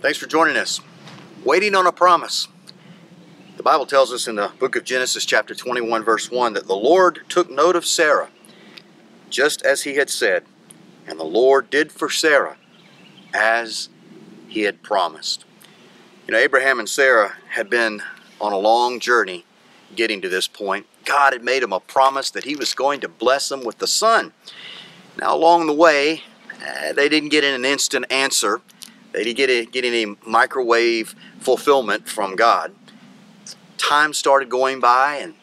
Thanks for joining us. Waiting on a promise. The Bible tells us in the book of Genesis chapter 21 verse 1 that the Lord took note of Sarah just as he had said, and the Lord did for Sarah as he had promised. You know, Abraham and Sarah had been on a long journey getting to this point. God had made them a promise that he was going to bless them with the son. Now along the way, they didn't get an instant answer. They didn't get any microwave fulfillment from God. Time started going by and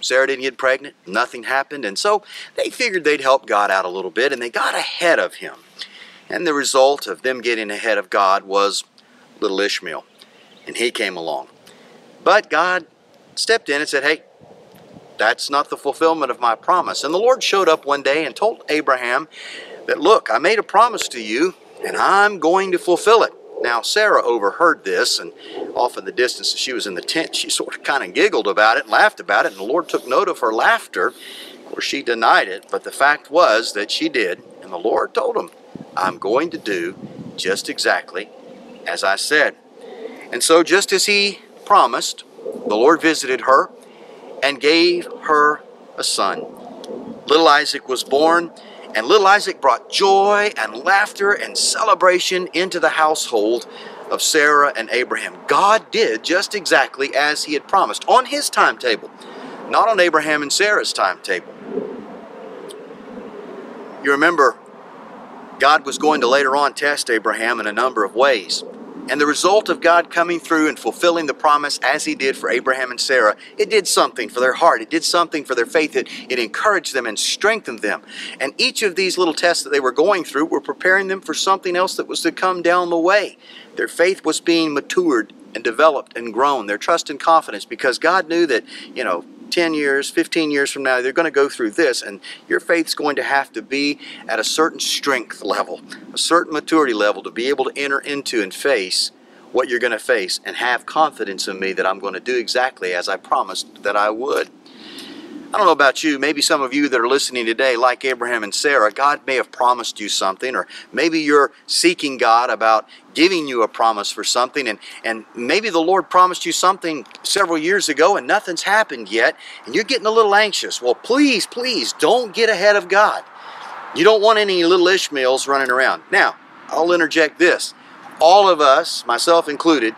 Sarah didn't get pregnant. Nothing happened. And so they figured they'd help God out a little bit, and they got ahead of him. And the result of them getting ahead of God was little Ishmael. And he came along. But God stepped in and said, hey, that's not the fulfillment of my promise. And the Lord showed up one day and told Abraham that, look, I made a promise to you, and I'm going to fulfill it. Now, Sarah overheard this, and off in the distance, as she was in the tent, she sort of kind of giggled about it and laughed about it, and the Lord took note of her laughter. Of course, she denied it, but the fact was that she did, and the Lord told him, I'm going to do just exactly as I said. And so, just as he promised, the Lord visited her and gave her a son. Little Isaac was born, and little Isaac brought joy and laughter and celebration into the household of Sarah and Abraham. God did just exactly as he had promised on his timetable, not on Abraham and Sarah's timetable. You remember, God was going to later on test Abraham in a number of ways. And the result of God coming through and fulfilling the promise as he did for Abraham and Sarah, it did something for their heart. It did something for their faith. It encouraged them and strengthened them. And each of these little tests that they were going through were preparing them for something else that was to come down the way. Their faith was being matured and developed and grown. Their trust and confidence, because God knew that, 10 years, 15 years from now, they're going to go through this, and your faith's going to have to be at a certain strength level, a certain maturity level to be able to enter into and face what you're going to face and have confidence in me that I'm going to do exactly as I promised that I would. I don't know about you, maybe some of you that are listening today, like Abraham and Sarah, God may have promised you something, or maybe you're seeking God about giving you a promise for something, and maybe the Lord promised you something several years ago and nothing's happened yet, and you're getting a little anxious. Well, please, please don't get ahead of God. You don't want any little Ishmaels running around. Now, I'll interject this. All of us, myself included,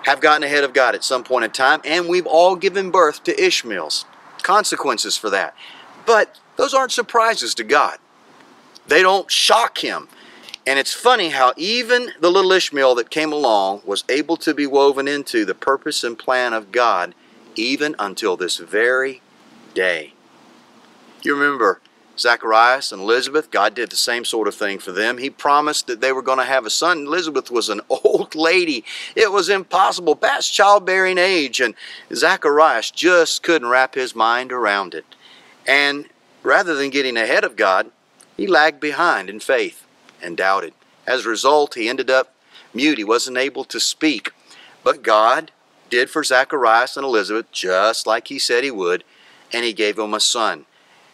have gotten ahead of God at some point in time, and we've all given birth to Ishmaels. Consequences for that. But those aren't surprises to God. They don't shock him. And it's funny how even the little Ishmael that came along was able to be woven into the purpose and plan of God even until this very day. You remember Zacharias and Elizabeth? God did the same sort of thing for them. He promised that they were going to have a son. Elizabeth was an old lady. It was impossible, past childbearing age, and Zacharias just couldn't wrap his mind around it. And rather than getting ahead of God, he lagged behind in faith and doubted. As a result, he ended up mute. He wasn't able to speak. But God did for Zacharias and Elizabeth just like he said he would, and he gave them a son.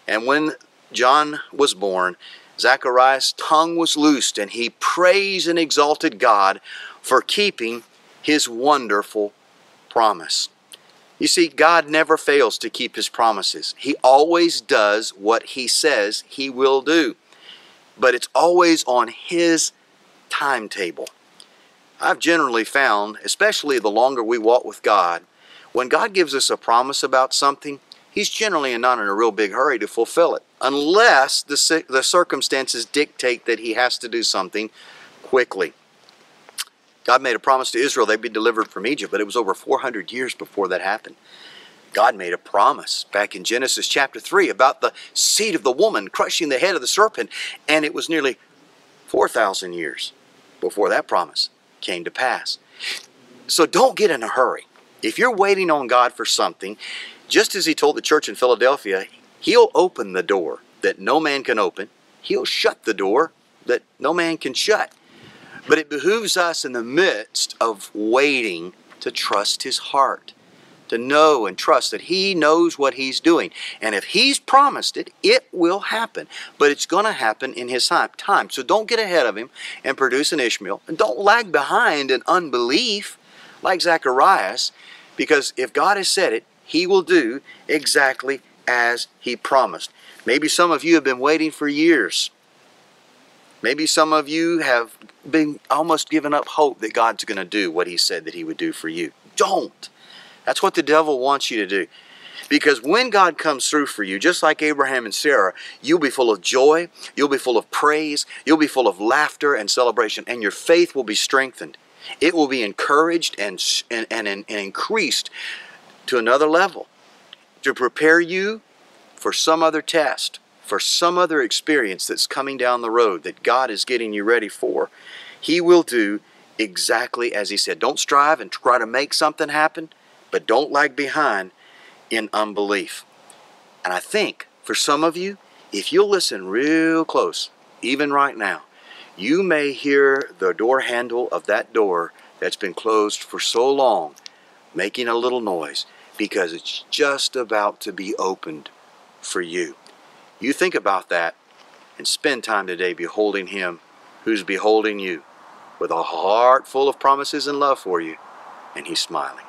And when John was born, Zacharias' tongue was loosed, and he praised and exalted God for keeping his wonderful promise. You see, God never fails to keep his promises. He always does what he says he will do. But it's always on his timetable. I've generally found, especially the longer we walk with God, when God gives us a promise about something, he's generally not in a real big hurry to fulfill it, unless the circumstances dictate that he has to do something quickly. God made a promise to Israel they'd be delivered from Egypt, but it was over 400 years before that happened. God made a promise back in Genesis chapter 3 about the seed of the woman crushing the head of the serpent, and it was nearly 4,000 years before that promise came to pass. So don't get in a hurry. If you're waiting on God for something, just as he told the church in Philadelphia, he'll open the door that no man can open. He'll shut the door that no man can shut. But it behooves us in the midst of waiting to trust his heart. To know and trust that He knows what He's doing. And if He's promised it, it will happen. But it's going to happen in His time. So don't get ahead of Him and produce an Ishmael. And don't lag behind in unbelief like Zacharias. Because if God has said it, He will do exactly as He promised. Maybe some of you have been waiting for years. Maybe some of you have been almost given up hope that God's going to do what He said that He would do for you. Don't. That's what the devil wants you to do. Because when God comes through for you, just like Abraham and Sarah, you'll be full of joy, you'll be full of praise, you'll be full of laughter and celebration, and your faith will be strengthened. It will be encouraged and increased to another level to prepare you for some other test, for some other experience that's coming down the road that God is getting you ready for. He will do exactly as He said. Don't strive and try to make something happen, but don't lag behind in unbelief. And I think for some of you, if you'll listen real close, even right now, you may hear the door handle of that door that's been closed for so long making a little noise because it's just about to be opened for you. You think about that and spend time today beholding Him who's beholding you with a heart full of promises and love for you, and He's smiling.